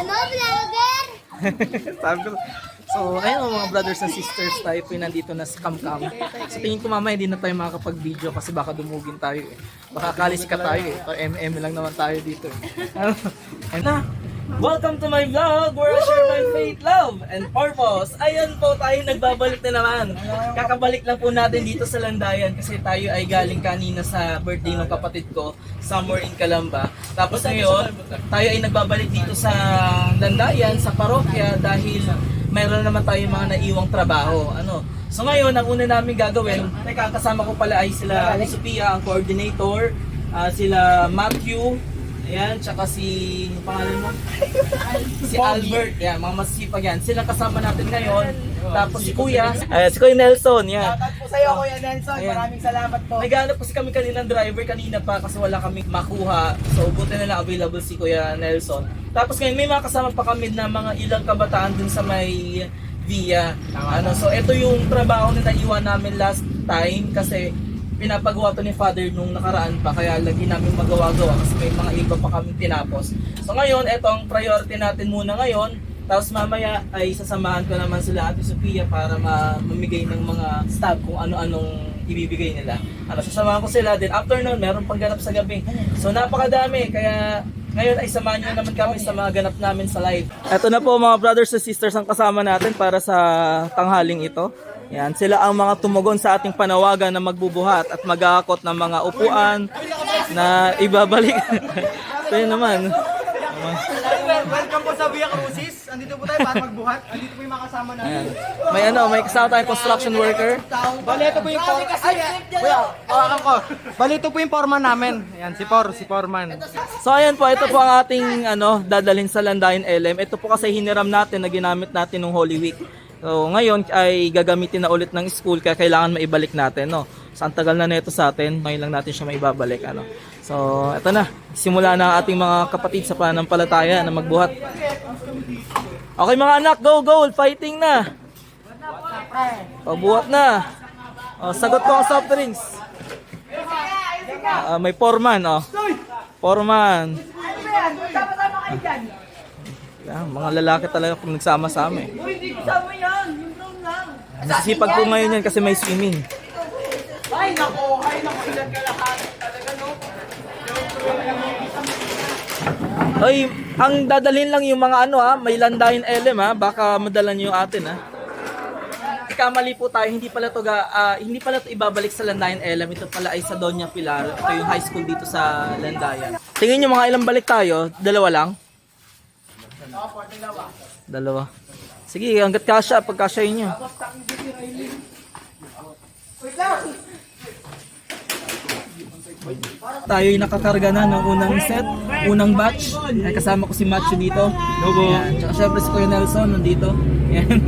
Ano, vlogger? Sabi ko, so, ayun mga brothers and sisters, tayo po nandito na sa Camcam. So, tingin ko mamaya hindi na tayo makakapag-video kasi baka dumugin tayo eh. Baka kalis ka tayo eh. O MM lang naman tayo dito eh. And welcome to my vlog where I share my faith, love, and purpose. Ayan po, tayo nagbabalik na naman. Kakabalik lang po natin dito sa Landayan kasi tayo ay galing kanina sa birthday ng kapatid ko, somewhere in Calamba. Tapos ngayon, tayo ay nagbabalik dito sa Landayan, sa parokya dahil mayroon naman tayo mga naiwang trabaho. So ngayon, ang una namin gagawin, kasama ko pala ay sila Sophia, ang coordinator, sila Matthew, ayan, tsaka si, pangalan mo? Si Albert, yan, mga masisipag yan. Sila kasama natin ngayon. Tapos si Kuya, si Kuya Nelson, yan. Shoutout po sa'yo, Kuya Nelson. Ayan. Maraming salamat po. Naghanap kasi kami kaninang driver kanina pa kasi wala kaming makuha. So buti na lang available si Kuya Nelson. Tapos ngayon may mga kasama pa kami na mga ilang kabataan dun sa may via. So ito yung trabaho na naiwan namin last time kasi pinapagawa to ni Father nung nakaraan pa kaya lagi namin magawa-gawa kasi may mga iba pa kami tinapos. So ngayon, ito ang priority natin muna ngayon. Tapos mamaya ay sasamahan ko naman sila Ate Sophia para mamigay ng mga staff kung ano-anong ibibigay nila. Sasamahan ko sila. Then after nun, meron pang ganap sa gabi. So napakadami. Kaya ngayon ay samahan nyo naman kami sa mga ganap namin sa live. Ito na po mga brothers and sisters ang kasama natin para sa tanghaling ito. Yan, sila ang mga tumugon sa ating panawagan na magbubuhat at mag-aakot ng mga upuan na ibabalik. Ito yun naman. Welcome po sa Via Crucis. Andito po tayo para magbuhat. Andito po yung mga kasama natin. May kasama tayong construction worker. Bali, ito po yung Bali, ito po yung foreman namin. Ayan, si foreman. So ayan po, ito po ang ating dadalhin sa Landayan LM. Ito po kasi hiniram natin na ginamit natin nung Holy Week. So ngayon ay gagamitin na ulit ng school kaya kailangan maibalik natin, no. So ang tagal na nito sa atin, ngayon lang natin siya maibabalik, So ito na, simula na ang ating mga kapatid sa pananampalataya na magbuhat. Okay mga anak, go, fighting na. Pagbuhat na. Sagot ko ang soft drinks. May foreman, Foreman. Mga lalaki talaga pag nagsama-sama eh. Hindi kasama yan. Yung brown lang. Nasisipag ko ngayon yan kasi may swimming. Ay, nako. Ilan ka lahat. Talaga, no? Ay, ang dadalhin lang yung mga may Landayan LM baka madala niyo yung atin Kamali po tayo, hindi pala to ibabalik sa Landayan LM, ito pala ay sa Doña Pilar. Ito yung high school dito sa Landayan. Tingin niyo mga ilang balik tayo? Dalawa lang? Dalawa. Sige, hanggat kasya, pagkasyahin nyo. Tayo'y nakakarga na ng unang set, unang batch. Ay, kasama ko si Macho dito. Ayan. Tsaka syempre si Kuya Nelson nandito. Ayan.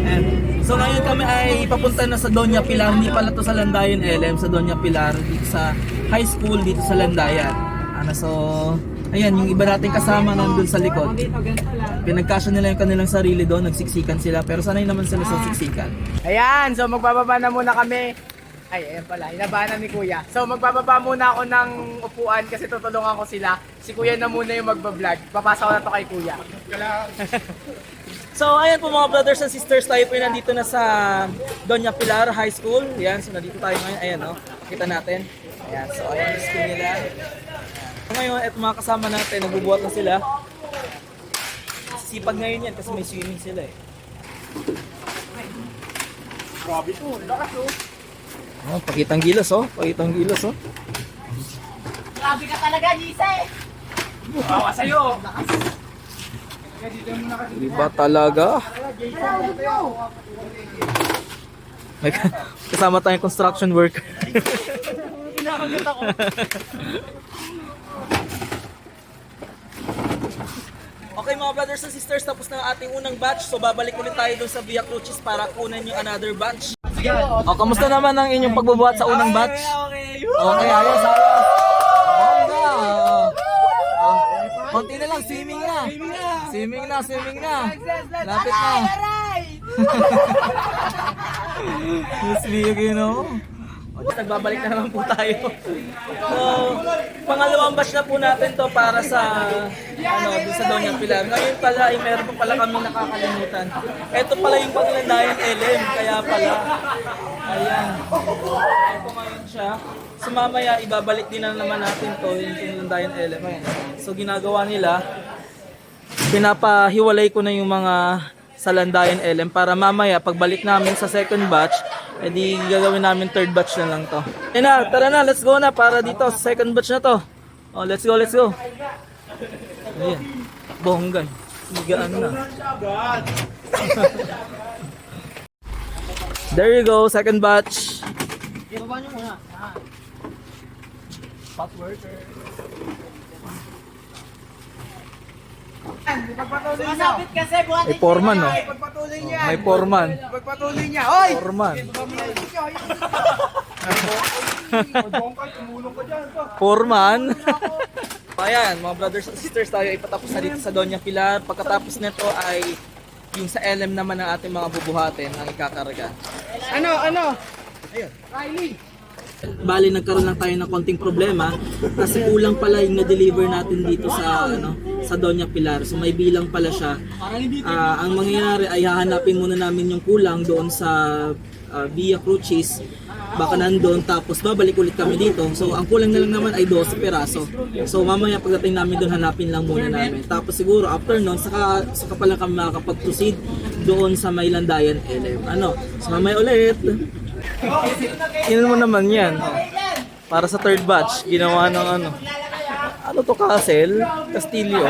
Ayan. So ngayon kami ay papunta na sa Doña Pilar. Hindi pala to sa Landayan LM, sa Doña Pilar dito sa high school dito sa Landayan. So ayan, yung iba nating kasama nandun sa likod. Pinagkasya nila yung kanilang sarili doon, nagsiksikan sila. Pero sanay naman sila sa siksikan. Ayan, so magbababa na muna kami. Ay, ayan pala, inabahan ni Kuya. So magbababa muna ako ng upuan kasi tutulungan ko sila. Si Kuya na muna yung magbablog. Papasa ko na to kay Kuya. So ayan po mga brothers and sisters, tayo po nandito na sa Doña Pilar High School. Ayan, so nandito tayo ngayon. Ayan, kita natin. Ayan, so ayan yung school nila. So ngayon, eto mga kasama natin, nagbubuhat na sila. Sipag ngayon yan kasi may swimming sila eh. Grabe to, lakas oh. Pakitang gilas pakitang gilas Grabe ka talaga, Jise! Bawa sa'yo. Iba talaga. May kasama tayong construction worker. Kinakagat ako. Okay mga brothers and sisters, tapos na ang ating unang batch. So babalik ulit tayo doon sa Via Crucis para kunin yung another batch. Kamusta naman ang inyong pagbubuhat sa unang batch? Okay, ayos. Konti na lang, swimming na. Swimming na. Lapit na. Yes, you know. Nagbabalik na naman po tayo. So, pangalawang batch na po natin to para sa doon sa Doña Pilar. Ngayon pala ay meron pa pala kami nakakalimutan. Ito pala yung Panglandayan LM, kaya pala. Ayan. Ito ngayon siya. So mamaya ibabalik din na naman natin to yung Panglandayan LM. Ayan. So ginagawa nila, pinapahiwalay ko na yung mga sa Landayan LM para mamaya pagbalik namin sa second batch, edi gagawin namin third batch na lang to. Ayan na, tara na, let's go na para dito sa second batch na to. Oh, let's go, let's go. Ayan, bonggan. Sigaan na. There you go, second batch. Ibaba nyo muna. Pot worker. Pagpatuloy niya. Masapit kasi buhat. May foreman, no? Pagpatuloy niya. May foreman. Pagpatuloy niya. Hoy! Foreman. Tumulong ka dyan. Foreman. Ayan, mga brothers and sisters, tayo ay patapos na dito sa Doña Pilar. Pagkatapos nito ay yung sa LM naman ng ating mga bubuhatin ang ikakarga. Ano? Ayun. Riley! Bali, nagkaroon lang tayo ng konting problema kasi kulang pala yung na-deliver natin dito sa Doña Pilar. So may bilang pala siya. Ang mangyayari ay hahanapin muna namin yung kulang doon sa Via Crucis. Baka nandun, tapos babalik ulit kami dito. So ang kulang na lang naman ay 12 peraso. So mamaya pagdating namin doon, hanapin lang muna namin. Tapos siguro after nun, saka pala kami makakapag-proceed doon sa may Landayan LM. So mamaya ulit. Inan mo naman yan. Para sa third batch, ginawa ng ano to, Castillo.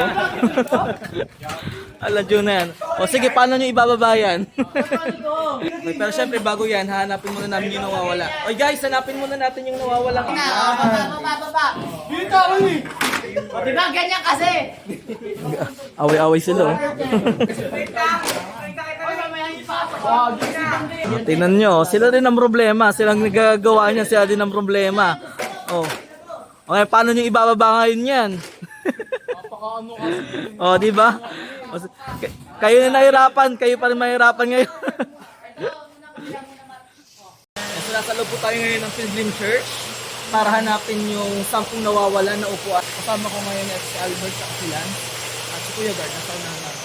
Alam nyo na yan. O sige, paano nyo ibababa yan? Pero syempre bago yan, hanapin muna namin yung nawawala. Oy guys, hanapin muna natin yung nawawala. Baba. Dito, Uli! Diba ganyan kasi? Away-away sila. Tingnan nyo, sila rin ang problema. Silang nagagawa niya, sila din ang problema. Oh. Okay, paano nyo ibababa ngayon yan? Oh, di ba? Kayo na nahirapan, kayo pa rin mahirapan ngayon. So, nasa loob po tayo ngayon ng Pilgrim Church para hanapin yung 10 nawawala na upuan. Kasama ko ngayon si Albert at si Lance at si Kuya Gard. Nasa unahan natin.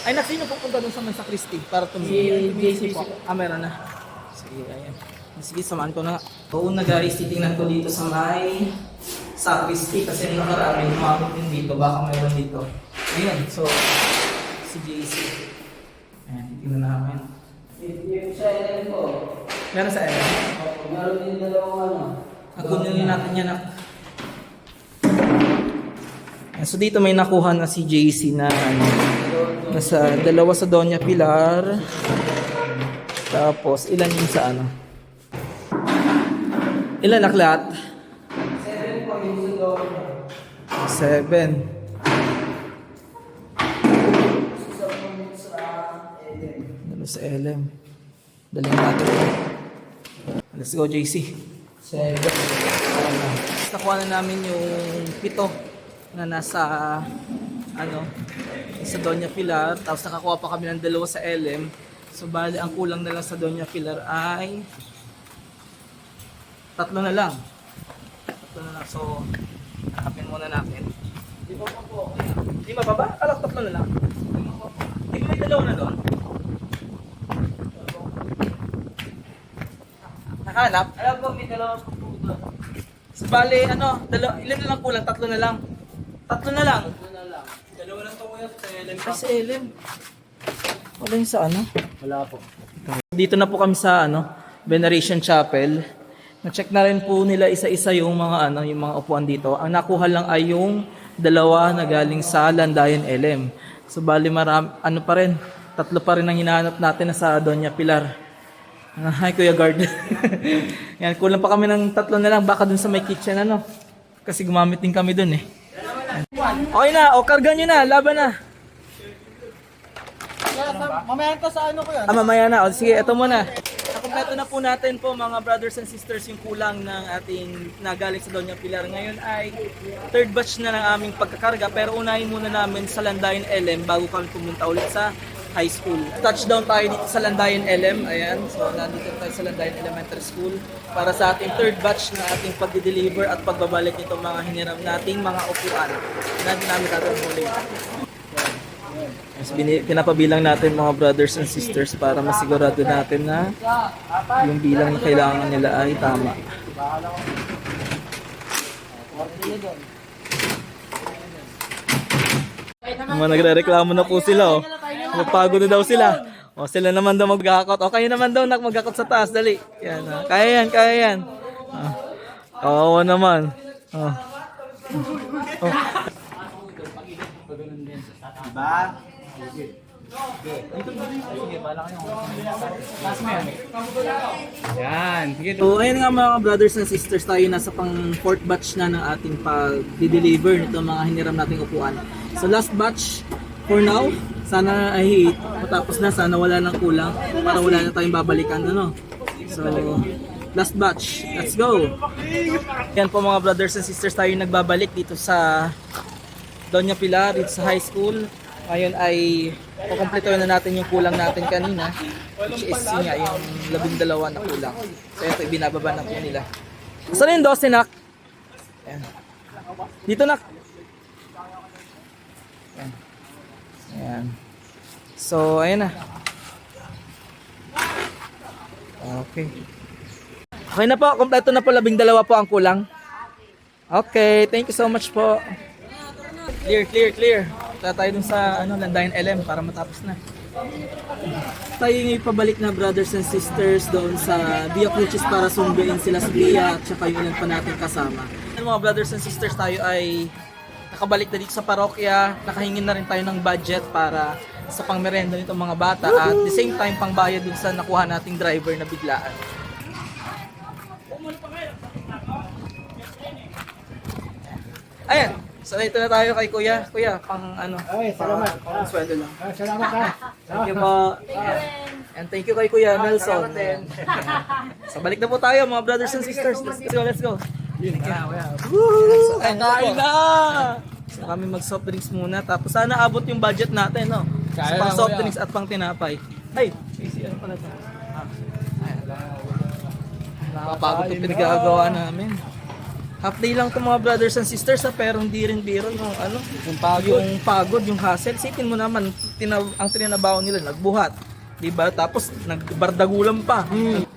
Ay, sino pupunta doon sa Mansa Cristi para tumingin? Si JC po. Meron na. Sige, ayan. Sige, samahan ko na. Oo na guys, titingnan ko dito sa may sacristy kasi nakaraan may lumapit din dito. Baka mayroon dito. Ayan, so si JC. Ayan, titingnan namin. Yung sa LM ko. Meron sa LM? Meron din dalawang Kunin natin yan. So dito may nakuha na si JC na nasa dalawa sa Doña Pilar. Tapos ilan yung sa Ilan naklat? 7 po yung sa Doña. 7. Dalawa sa LM. Daling natin. Let's go JC. 7. Nakuha na namin yung 7 na nasa sa Doña Pilar, tapos nakakuha pa kami ng 2 sa LM. So bali ang kulang na lang sa Doña Pilar ay 3 na lang. 3 na lang. So hanapin muna natin. Di ba po? Di mababa? Alam 3 na lang. Di ba may 2 na doon? Nakahanap? Alam po may 2 po doon. So bali ilan na lang kulang? 3 na lang. 3 na lang. 2 lang to kuya sa LM pa. Sa LM. Wala yung sa Wala po. Dito na po kami sa Veneration Chapel. Na-check na rin po nila isa-isa yung mga yung mga upuan dito. Ang nakuha lang ay yung 2 na galing sa Landayan LM. So bali pa rin, 3 pa rin ang hinahanap natin na sa Doña Pilar. Hi Kuya Guard. Yan, kulang pa kami ng 3 na lang, baka dun sa may kitchen kasi gumamit din kami dun Okay na, karga nyo na, laban na. Mamaya ka sa ko yan. Mamaya na, sige, ito muna. Nakumpleto na po natin po mga brothers and sisters yung kulang ng ating nagaling sa Doña Pilar. Ngayon ay third batch na ng aming pagkakarga, pero unahin muna namin sa Landayan LM bago kami pumunta ulit sa High School. Touchdown tayo dito sa Landayan LM. Ayan, so nandito tayo sa Landayan Elementary School para sa ating third batch na ating pagdi-deliver at pagbabalik nitong mga hiniram nating mga upuan na namin tatanghuli. Mas pinapabilang natin mga brothers and sisters para masigurado natin na yung bilang na kailangan nila ay tama. Mga nagre-reklamo na po sila, oh. Napagod na daw sila. O, sila naman daw mag-hakot. O, kayo naman daw mag-hakot sa taas. Dali. Yan, ah. Kaya yan, kaya yan. Ah. Kawawa naman. Oh. Oh. Yan. Sige. So, ayun nga mga brothers and sisters, tayo nasa pang fourth batch na ng ating pag-deliver nito mga hiniram nating upuan. So, last batch for now, sana ay matapos na, sana wala nang kulang para wala na tayong babalikan, ano. So, last batch. Let's go! Yan po mga brothers and sisters, tayo nagbabalik dito sa Doña Pilar, dito sa high school. Ngayon ay kukumpletuhin na natin yung kulang natin kanina, which is yun nga, yung 12 na kulang. So ito, ibinababa na po nila. Saan yung 12, nak? Ayan. Dito, nak. Ayan. Ayan. So, ayan na. Okay. Okay na po, kompleto na po, 12 po ang kulang. Okay, thank you so much po. Clear, clear, clear. Punta tayo dun sa Landayan LM para matapos na. Tayo yung pabalik na brothers and sisters doon sa Via Crucis para sunduin sila sa Via at saka yung ilan pa natin kasama. Mga brothers and sisters, tayo ay nakabalik na dito sa parokya. Nakahingin na rin tayo ng budget para sa pangmerenda nitong mga bata at the same time pangbayad dun sa nakuha nating driver na biglaan. Ayan. So ito na tayo kay Kuya. Kuya, pang Ay, salamat. pang sweldo lang. Salamat ha. Thank you po. And thank you kay Kuya Nelson. So balik na po tayo mga brothers and sisters. Let's go, let's go. So, kain na! So kami mag soft drinks muna. Tapos sana abot yung budget natin, no? So, pang soft drinks at pang tinapay. Ay, easy ano pala ito. Nakapagod yung pinagagawa namin. Half day lang itong mga brothers and sisters pero hindi rin biro yung yung pagod, yung hassle. Sipin mo naman, ang trinabaho nila, nagbuhat. Diba? Tapos nagbardagulan pa.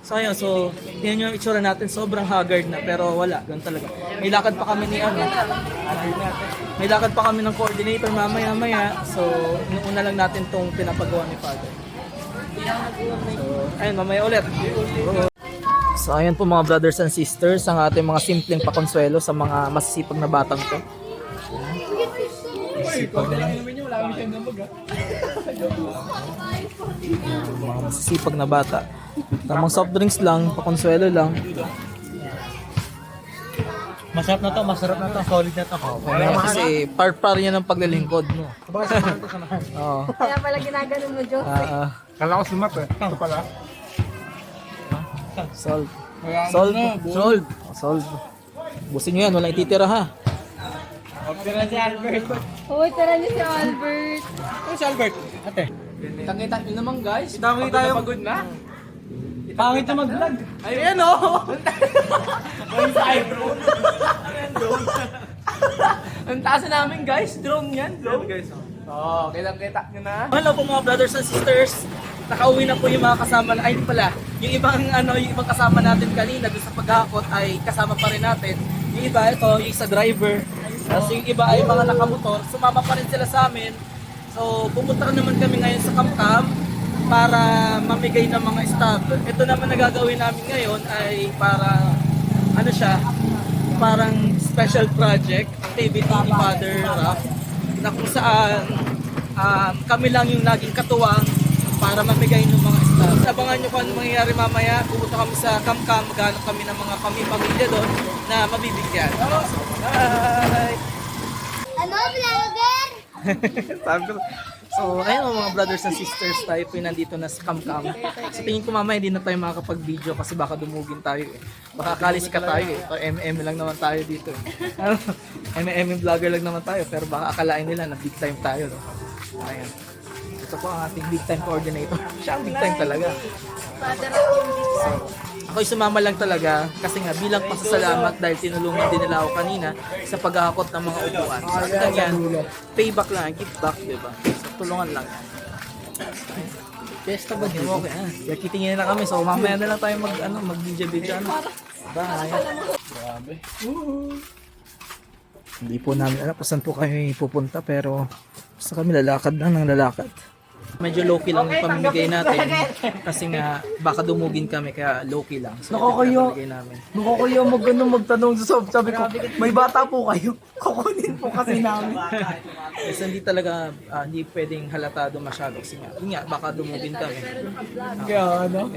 Sayang, so yan yung itsura natin, sobrang haggard na pero wala, ganun talaga. May lakad pa kami may lakad pa kami ng coordinator mamaya-maya. So, inuuna lang natin tong pinapagawa ni Father. So, ayun, mamaya ulit. So ayan po mga brothers and sisters, ang ating mga simpleng pakonsuelo sa mga masisipag na batang to. Masisipag na. Mga masisipag na bata. Tamang soft drinks lang, pakonsuelo lang. Masarap na to, solid na to. Kasi par-par yan ang paglilingkod mo. Oo. Kaya pala ginaganon mo, Joe. Kala ko sumat eh. Ito pala. Solve. Solve. Solve. Busin nyo yan, walang ititira ha. Opera si Albert. Uy, tara niyo si Albert. Ano si Albert? Ate. Kita nyo naman guys. Dami tayo. Pagod na. Pangit na mag-vlog. Ayan o. Ang taas na namin guys. Drone yan. Drone guys. Oo, kita nyo na. Hello po mga brothers and sisters. Nakauwi na po yung mga kasama na, ay hindi pala, yung ibang kasama natin kanina doon sa paghakot ay kasama pa rin natin. Yung iba, ito, yung isa driver. Tapos yung iba ay mga nakamotor, sumama pa rin sila sa amin. So, pupunta naman kami ngayon sa Kamkam para mamigay ng mga staff. Ito naman na gagawin namin ngayon ay para, parang special project, activity ni Father Raph, na kung saan kami lang yung laging katuwang para mamigay ng mga staff. Abangan nyo kung ano mangyayari mamaya. Pupunta kami sa Kamkam, maghanap kami ng mga pamilya doon na mabibigyan. Bye! Ano, vlogger? Sabi ko, so, ayun mga brothers and sisters, tayo po nandito na sa Kamkam. So tingin ko mamaya hindi na tayo makakapag-video kasi baka dumugin tayo eh. Baka kalis ka tayo eh. O MM lang naman tayo dito eh. MM vlogger lang naman tayo pero baka akalain nila na big time tayo. No? Ayan. Ito po ang ating big time coordinator. Siya ang big time talaga. Ako'y sumama lang talaga kasi nga bilang pasasalamat dahil tinulungan din nila ako kanina sa paghahakot ng mga upuan. So, ganyan, payback lang, give back, diba? So, tulungan lang yan. Fiesta ba din? Okay, ah. Kitingin na kami. So, mamaya na lang tayo mag-video. Bye. Grabe. Hindi po namin alam kung saan po kami pupunta pero basta kami lalakad lang ng lalakad. Medyo low-key lang yung pamimigay natin kasi nga baka dumugin kami kaya low-key lang. So, Nakakayo. namin. Nakakayo magtanong sa sob. Sabi ko, may bata po kayo. Kukunin po kasi namin. Kasi hindi talaga, hindi pwedeng halatado masyado kasi nga, yun nga, baka dumugin kami. Kaya ano?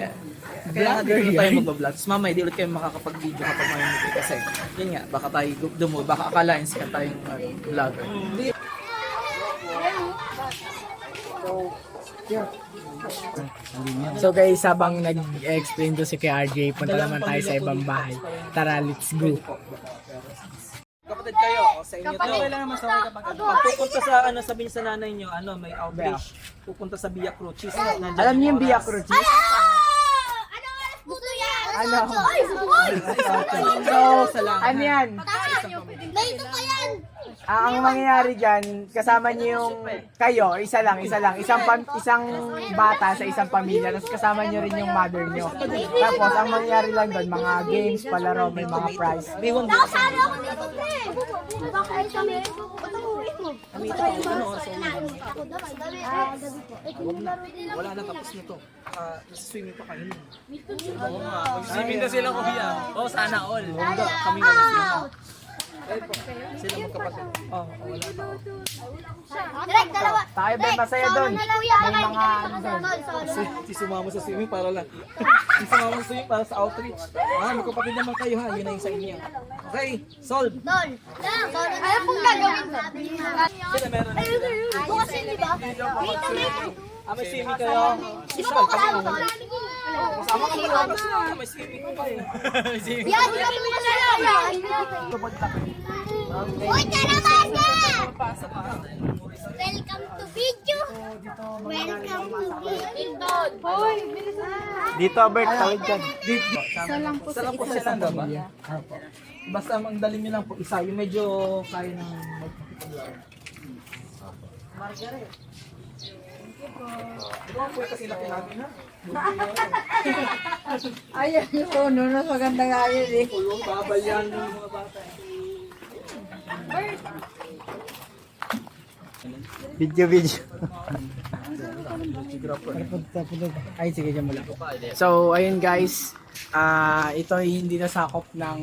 Kaya nga dito tayo mag-vlog. Tapos mamaya, di ulit kayo makakapag-video kapag mamimigay kasi yun nga, baka tayo dumugin, baka akalain siya tayong vlogger. So guys, habang nag-explain to si Kuya RJ, punta naman tayo sa ibang bahay. Tara, let's go. Kapatid kayo, sa inyo to. Kailangan naman sa kapag pupunta sa sabihin sa nanay niyo, may outreach. Pupunta sa Via Crucis. Alam niyo yung Via Crucis? Gusto yan! Ano? So, Ano yan? May ito pa yan! Ang mangyayari dyan, kasama niyo yung kayo, isa lang. Isang bata sa isang pamilya, tapos kasama niyo rin yung mother niyo. Tapos, ang mangyayari lang doon, mga games, palaro, may mga prize. Nakasali ako dito, pre! Bakit kami? wala na, tapos na to. Swimming pa kayo. Swimming na sila kuya. Oh, sana all. Kami wala sila. Sila magkapatid. Wala pa. Direk, dalawa! Tayo ba masaya doon? May mga ano doon. Si sumama sa swimming para lang. Si sumama sa swimming para sa outreach. Magkapatid naman kayo ha. Yun na yung sa inyo. Okay, solve. Dol! Ano pong gagawin ko? Sila meron na sila. Bukas yun, di ba? May swimming kayo. Usual kami naman. Kasama ka pala. May swimming ko pa eh. Yan, di kami mga salamat! Uy, tara bata! Welcome to video! Welcome to video! Hoy, bilisan! Dito, Bert, tawid dyan. Isa lang po sa isang ba? Basta ang dali nyo lang po isa. Yung medyo kaya ng magpapaglaw. Margaret. Ito po kasi laki natin ha. Ayan yung puno na maganda nga yun eh. Pulong babal yan ng mga bata. Video. Ay, sige, dyan mo lang. So, ayun guys. Ito ay hindi nasakop ng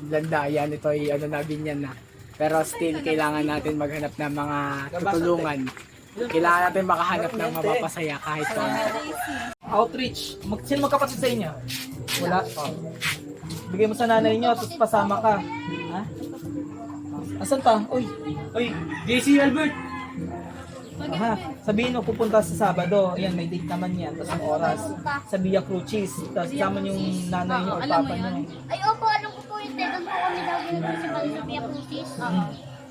landayan. Ito ay binyan na. Pero still, kailangan natin maghanap ng mga tutulungan. Kailangan natin makahanap ng mapapasaya kahit konti. Outreach. Sino magkapatid sa inyo? Wala. Bigay mo sa nanay nyo, tapos pasama ka. Ha? Asan pa? Uy, JC Albert. Aha, sabihin mo pupunta sa Sabado. Ayan, may date naman yan. Tapos ang oras. Sa Via Crucis. Tapos kasama yung nanay nyo o papa nyo. Ay, opo, alam ko po yung tegang po kami daw yung principal sa Pia Putis.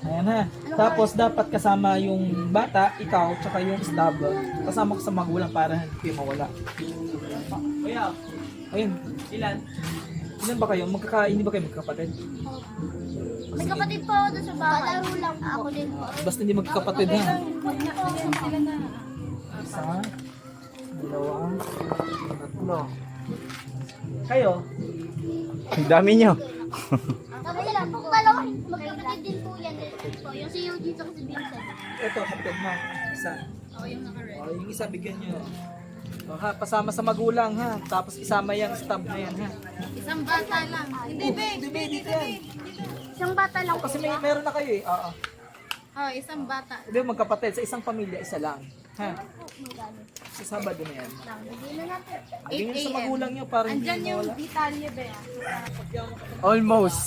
Ayan ha. Tapos dapat kasama yung bata, ikaw, tsaka yung staff. Kasama ka sa magulang para hindi kayo mawala. Ayun. Ilan ba kayo? Hindi ba kayo magkapatid? May kapatid po ako doon sa bahay. Palaro lang po. Ako din po. Basta hindi magkapatid ha. Isa, dalawang, tatlo. Kayo? Ang dami nyo. Kapatid lang po. Dalawa. Magkapatid din po yan. Yung si Eugene sa si Vincent. Ito, kapatid mo. Isa. Yung isa, bigyan nyo. Ha, pasama sa magulang ha. Tapos isama yung staff na yan ha. Isang bata lang. Hindi, be. Hindi, dito yan. Isang bata lang po. Kasi meron na kayo eh. Oo. Oh, isang bata. Hindi, magkapatid. Sa isang pamilya, isa lang. Ha? Sa Sabado na yan. Hindi na natin. Bigyan nyo sa magulang nyo para hindi Andyan yung mawala. detalye, be. Almost.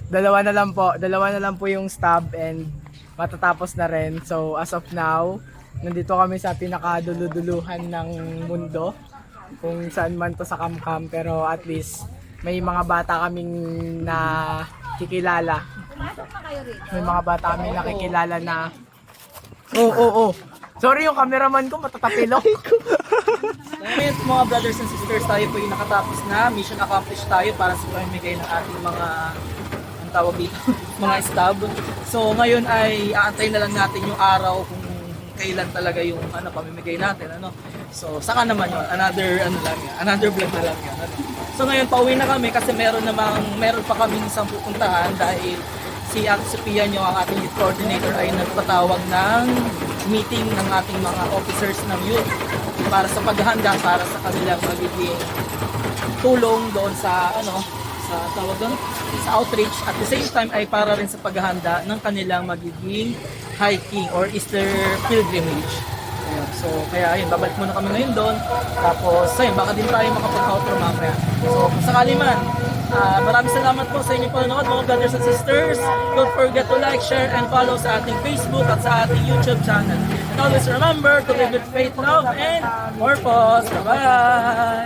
Dalawa na lang po yung stab and matatapos na rin. So as of now, nandito kami sa pinakaduluduluhan ng mundo. Kung saan man to sa Kamkam, pero at least may mga bata kaming nakikilala. May mga bata kaming nakikilala na Sorry, yung cameraman ko matatapilok. Ngayon mga brothers and sisters, tayo po yung nakatapos na. Mission accomplished tayo para sa pamimigay ng ating mga, ang tawag dito, mga stab. So ngayon ay aantayin na lang natin yung araw kung kailan talaga yung pamimigay natin. So saka naman yun, another vlog na lang yan. So ngayon pauwi na kami kasi meron pa kami isang pupuntahan dahil si Ate Sophia nyo, ang ating youth coordinator, ay nagpatawag ng meeting ng ating mga officers ng youth para sa paghahanda para sa kanilang magiging tulong doon sa sa tawag doon, sa outreach, at the same time ay para rin sa paghahanda ng kanilang magiging hiking or Easter pilgrimage. Ayun. So kaya ayun, babalik muna kami ngayon doon, tapos ayun, baka din tayo makapag-outro mamaya. So kung sakali man, maraming salamat po sa inyong panonood mga brothers and sisters. Don't forget to like, share, and follow sa ating Facebook at sa ating YouTube channel. And always remember to live with faith, love, and purpose. Bye-bye!